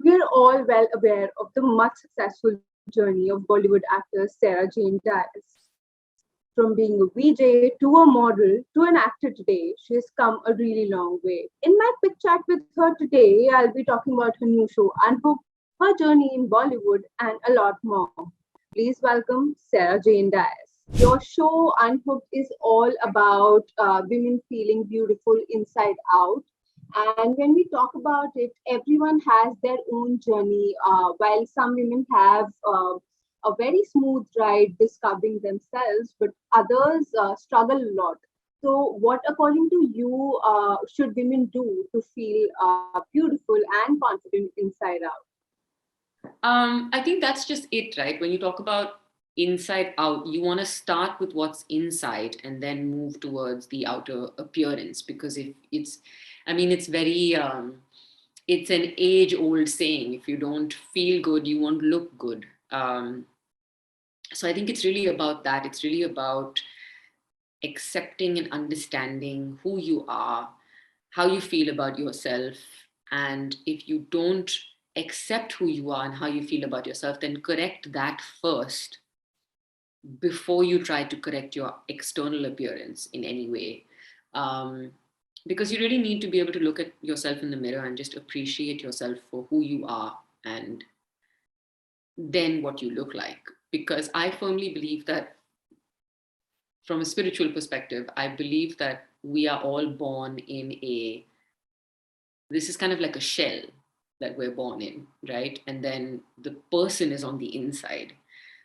We're all well aware of the much successful journey of Bollywood actor Sarah Jane Dias. From being a VJ to a model to an actor today, she has come a really long way. In my quick chat with her today, I'll be talking about her new show, Unhooked, her journey in Bollywood, and a lot more. Please welcome Sarah Jane Dias. Your show, Unhooked, is all about women feeling beautiful inside out. And when we talk about it, everyone has their own journey. While some women have a very smooth ride discovering themselves, but others struggle a lot. So, what, according to you, should women do to feel beautiful and confident inside out? I think that's just it, right? When you talk about inside out, you want to start with what's inside and then move towards the outer appearance. Because if it's, I mean, it's very, it's an age old saying: if you don't feel good, you won't look good. So I think it's really about that. It's really about accepting and understanding who you are, how you feel about yourself. And if you don't accept who you are and how you feel about yourself, then correct that first before you try to correct your external appearance in any way. Um, because you really need to be able to look at yourself in the mirror and just appreciate yourself for who you are and then what you look like. Because I firmly believe that, from a spiritual perspective, I believe that we are all born in a, this is kind of like a shell that we're born in, right? And then the person is on the inside.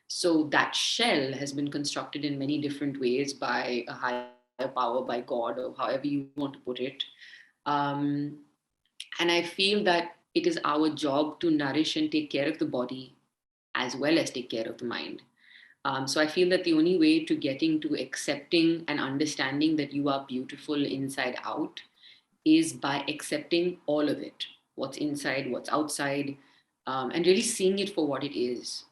So that shell has been constructed in many different ways by a higher power, by God, or however you want to put it. Um, and I feel that it is our job to nourish and take care of the body as well as take care of the mind. So I feel that the only way to getting to accepting and understanding that you are beautiful inside out is by accepting all of it: what's inside, what's outside, and really seeing it for what it is,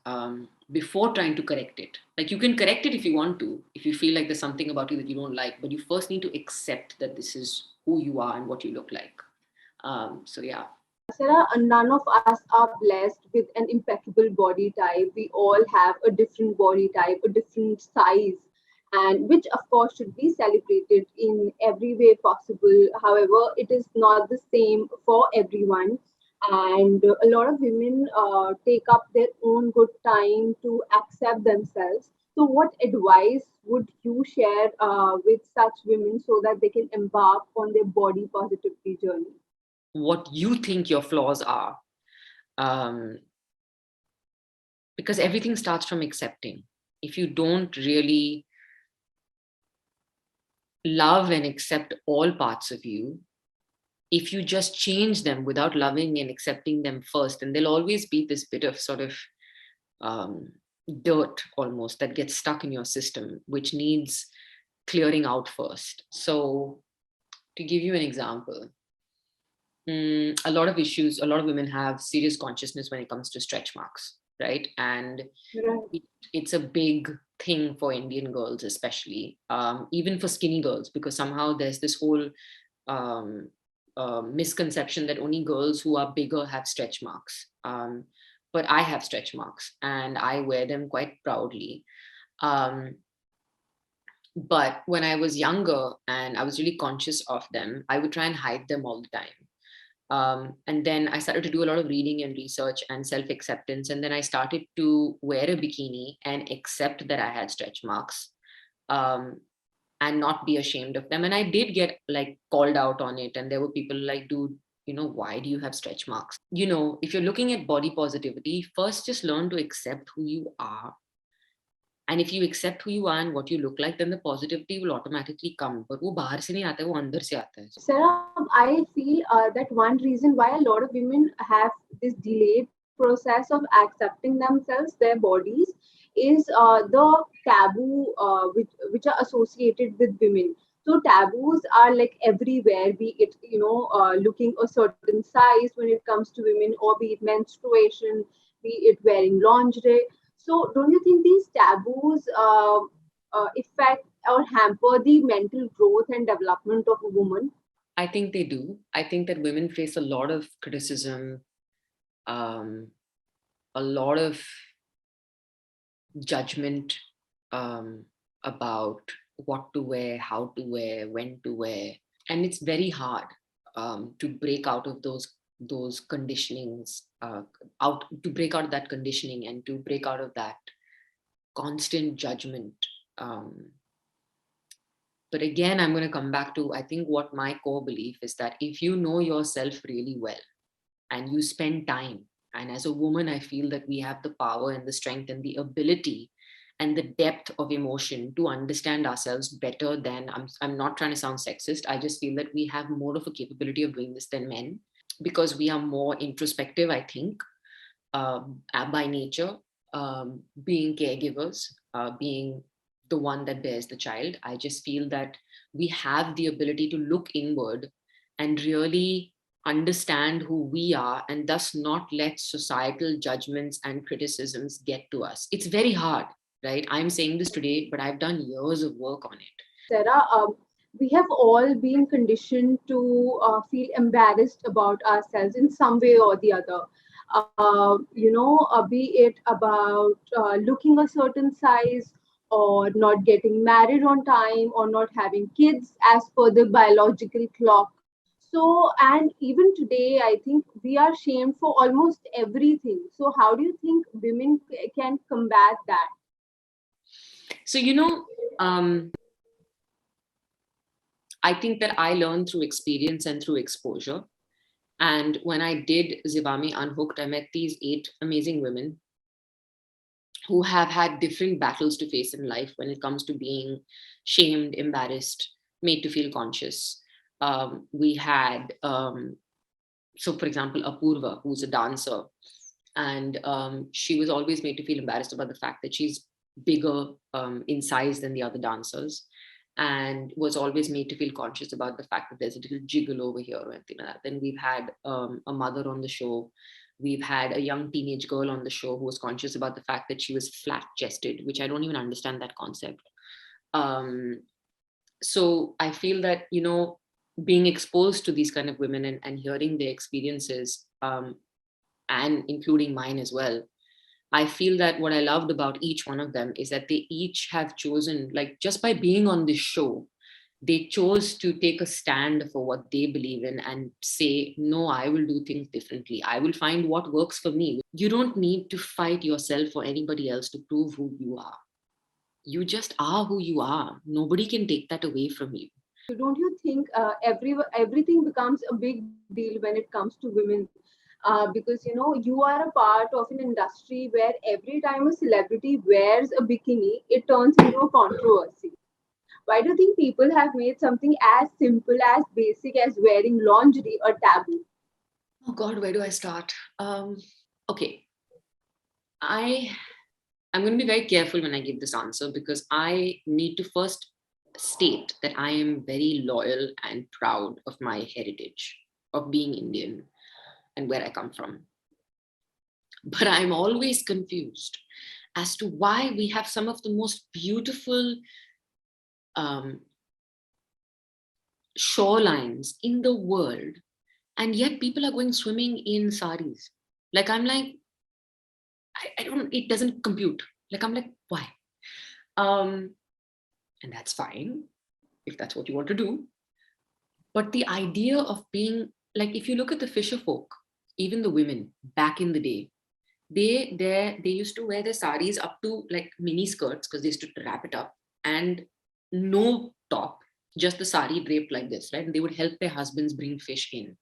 before trying to correct it. Like, you can correct it if you want to, if you feel like there's something about you that you don't like, but you first need to accept that this is who you are and what you look like. So, yeah. Sarah, none of us are blessed with an impeccable body type. We all have a different body type, a different size, and which, of course, should be celebrated in every way possible. However, it is not the same for everyone. And a lot of women take up their own good time to accept themselves. So, what advice would you share with such women so that they can embark on their body positivity journey? What you think your flaws are, um, because everything starts from accepting. If you don't really love and accept all parts of you, if you just change them without loving and accepting them first, then there'll always be this bit of sort of um, dirt almost that gets stuck in your system, which needs clearing out first. So, to give you an example, a lot of issues, a lot of women have serious consciousness when it comes to stretch marks, right? And Right. it's a big thing for Indian girls, especially, even for skinny girls, because somehow there's this whole um, misconception that only girls who are bigger have stretch marks. But I have stretch marks and I wear them quite proudly. Um, but when I was younger and I was really conscious of them, I would try and hide them all the time. And then I started to do a lot of reading and research and self acceptance. And then I started to wear a bikini and accept that I had stretch marks. Um, and not be ashamed of them. And I did get like called out on it. And there were people like, dude, why do you have stretch marks? If you're looking at body positivity, first just learn to accept who you are. And if you accept who you are and what you look like, then the positivity will automatically come. But वो बाहर से नहीं आता है, वो अंदर से आता है. Sarah, I feel that one reason why a lot of women have this delayed process of accepting themselves, their bodies, is the taboo which are associated with women. So taboos are like everywhere, be it looking a certain size when it comes to women, or be it menstruation, be it wearing lingerie. So don't you think these taboos affect or hamper the mental growth and development of a woman? I think they do. I think that women face a lot of criticism um, a lot of judgment, um, about what to wear, how to wear, when to wear, and it's very hard, to break out of those conditionings, out to break out of that conditioning and to break out of that constant judgment. Um, but again, I'm going to come back to, I think what my core belief is that if you know yourself really well and you spend time, and as a woman, I feel that we have the power and the strength and the ability and the depth of emotion to understand ourselves better than, I'm not trying to sound sexist, I just feel that we have more of a capability of doing this than men, because we are more introspective, I think, by nature, being caregivers, being the one that bears the child. I just feel that we have the ability to look inward and really understand who we are, and thus not let societal judgments and criticisms get to us. It's very hard, right? I'm saying this today, but I've done years of work on it. Sarah, we have all been conditioned to feel embarrassed about ourselves in some way or the other. Be it about looking a certain size, or not getting married on time, or not having kids as per the biological clock. So, and even today, I think we are shamed for almost everything. So, how do you think women can combat that? So, um, I think that I learned through experience and through exposure. And when I did Zivami Unhooked, I met these 8 amazing women who have had different battles to face in life when it comes to being shamed, embarrassed, made to feel conscious. We had, so for example, Apurva, who's a dancer, and she was always made to feel embarrassed about the fact that she's bigger, in size than the other dancers, and was always made to feel conscious about the fact that there's a little jiggle over here or anything like that. Then we've had, a mother on the show. We've had a young teenage girl on the show who was conscious about the fact that she was flat chested, which I don't even understand that concept. Um, so I feel that, being exposed to these kind of women, and hearing their experiences, and including mine as well, I feel that what I loved about each one of them is that they each have chosen, like, just by being on this show, they chose to take a stand for what they believe in and say, no, I will do things differently. I will find what works for me. You don't need to fight yourself or anybody else to prove who you are. You just are who you are. Nobody can take that away from you. So don't you think everything becomes a big deal when it comes to women? Because you are a part of an industry where every time a celebrity wears a bikini, it turns into a controversy. Why do you think people have made something as simple as basic as wearing lingerie a taboo? Oh God, where do I start? Okay, I I'm going to be very careful when I give this answer, because I need to first state that I am very loyal and proud of my heritage of being Indian and where I come from. But I'm always confused as to why we have some of the most beautiful, um, shorelines in the world, and yet people are going swimming in saris. Like, I'm like, I don't, it doesn't compute. Like, I'm like, why? Um, and that's fine if that's what you want to do. But the idea of being like, if you look at the fisher folk, even the women back in the day, they used to wear their saris up to like mini skirts because they used to wrap it up, and no top, just the sari draped like this, right? And they would help their husbands bring fish in.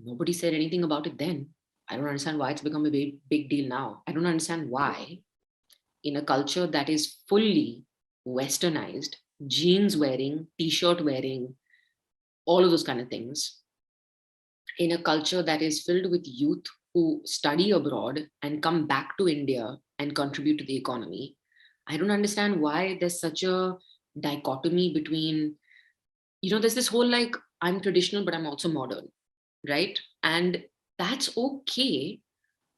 Nobody said anything about it then. I don't understand why it's become a big deal now. I don't understand why, in a culture that is fully westernized, jeans wearing, t-shirt wearing, all of those kind of things, in a culture that is filled with youth who study abroad and come back to India and contribute to the economy. I don't understand why there's such a dichotomy between, there's this whole like, I'm traditional, but I'm also modern, right? And that's okay.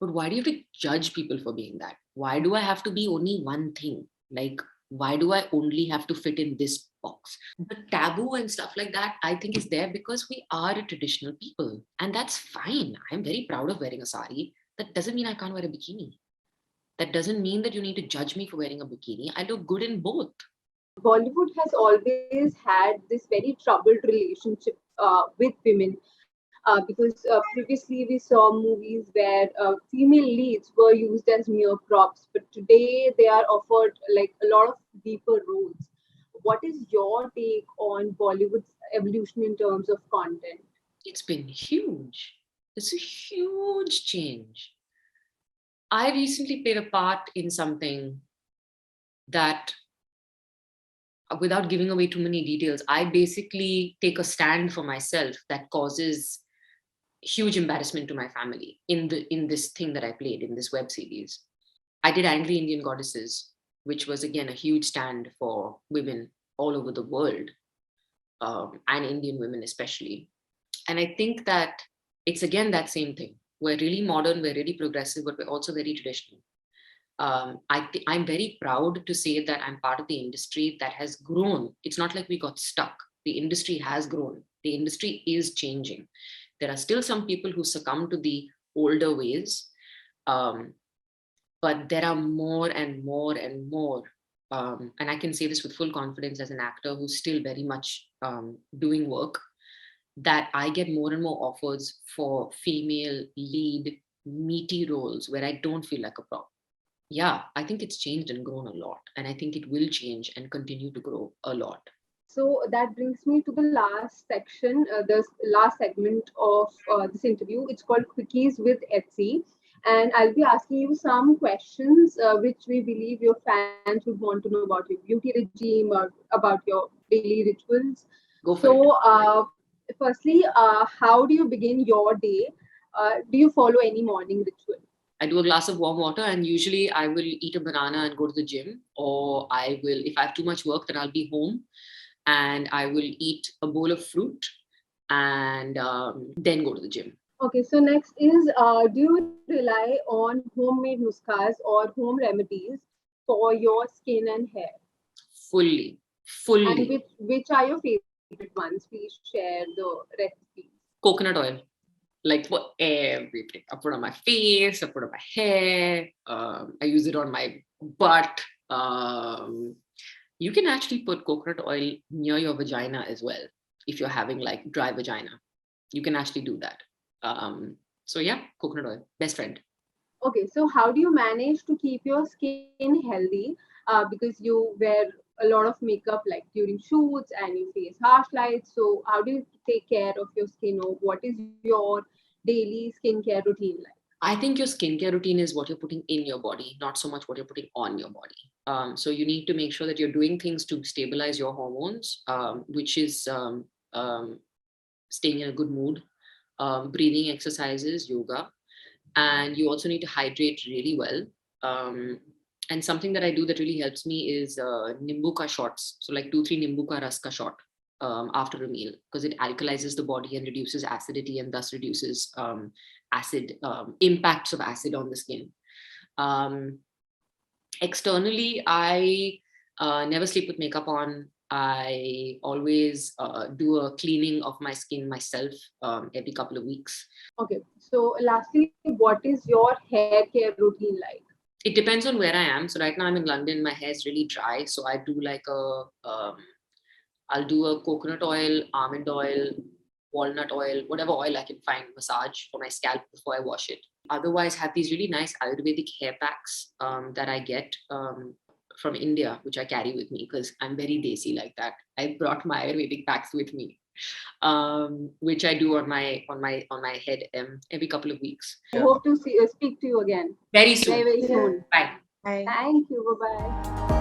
But why do you have to judge people for being that? Why do I have to be only one thing? Like, why do I only have to fit in this box. The taboo and stuff like that, I think, is there because we are a traditional people, and that's fine. I'm very proud of wearing a sari. That doesn't mean I can't wear a bikini. That doesn't mean that you need to judge me for wearing a bikini. I look good in both. Bollywood has always had this very troubled relationship with women because previously we saw movies where female leads were used as mere props, but today they are offered like a lot of deeper roles. What is your take on Bollywood's evolution in terms of content? It's been huge. It's a huge change. I recently played a part in something that, without giving away too many details, I basically take a stand for myself that causes huge embarrassment to my family in this thing that I played in this web series. I did Angry Indian Goddesses, which was again a huge stand for women all over the world, and Indian women especially. And I think that it's again that same thing. We're really modern, we're really progressive, but we're also very traditional. I'm very proud to say that I'm part of the industry that has grown. It's not like we got stuck. The industry has grown. The industry is changing. There are still some people who succumb to the older ways, um, but there are more and more and more. And I can say this with full confidence as an actor who's still very much doing work, that I get more and more offers for female lead meaty roles where I don't feel like a prop. Yeah, I think it's changed and grown a lot. And I think it will change and continue to grow a lot. So that brings me to the last section, the last segment of this interview. It's called Quickies with Etsy. And I'll be asking you some questions which we believe your fans would want to know about your beauty regime or about your daily rituals. Go for it. So, firstly, how do you begin your day? Do you follow any morning ritual? I do a glass of warm water, and usually I will eat a banana and go to the gym, or I will, if I have too much work, then I'll be home and I will eat a bowl of fruit and then go to the gym. Okay, so next is do you rely on homemade nuskas or home remedies for your skin and hair? Fully, And fully. which are your favorite ones? Please share the recipes. Coconut oil, like for everything. I put on my face, I put on my hair, I use it on my butt. Um, you can actually put coconut oil near your vagina as well if you're having like dry vagina. You can actually do that. So yeah, coconut oil, best friend. Okay, so how do you manage to keep your skin healthy? Because you wear a lot of makeup like during shoots and you face harsh lights. So how do you take care of your skin, or what is your daily skincare routine like? I think your skincare routine is what you're putting in your body, not so much what you're putting on your body. So you need to make sure that you're doing things to stabilize your hormones, which is staying in a good mood, breathing exercises, yoga, and you also need to hydrate really well. Um, and something that I do that really helps me is nimbuka shots. So like 2-3 nimbuka raska shot after a meal, because it alkalizes the body and reduces acidity and thus reduces acid impacts of acid on the skin. Um, Externally, I never sleep with makeup on. I always do a cleaning of my skin myself every couple of weeks. Okay, so lastly, what is your hair care routine like? It depends on where I am. So right now I'm in London. My hair is really dry, so I do like I'll do a coconut oil, almond oil, walnut oil, whatever oil I can find, massage for my scalp before I wash it. Otherwise, have these really nice Ayurvedic hair packs that I get from India, which I carry with me because I'm very desi like that. I brought my Ayurvedic packs with me, which I do on my head every couple of weeks. Hope to see speak to you again Very very soon. very soon. Bye. Thank you. Bye bye.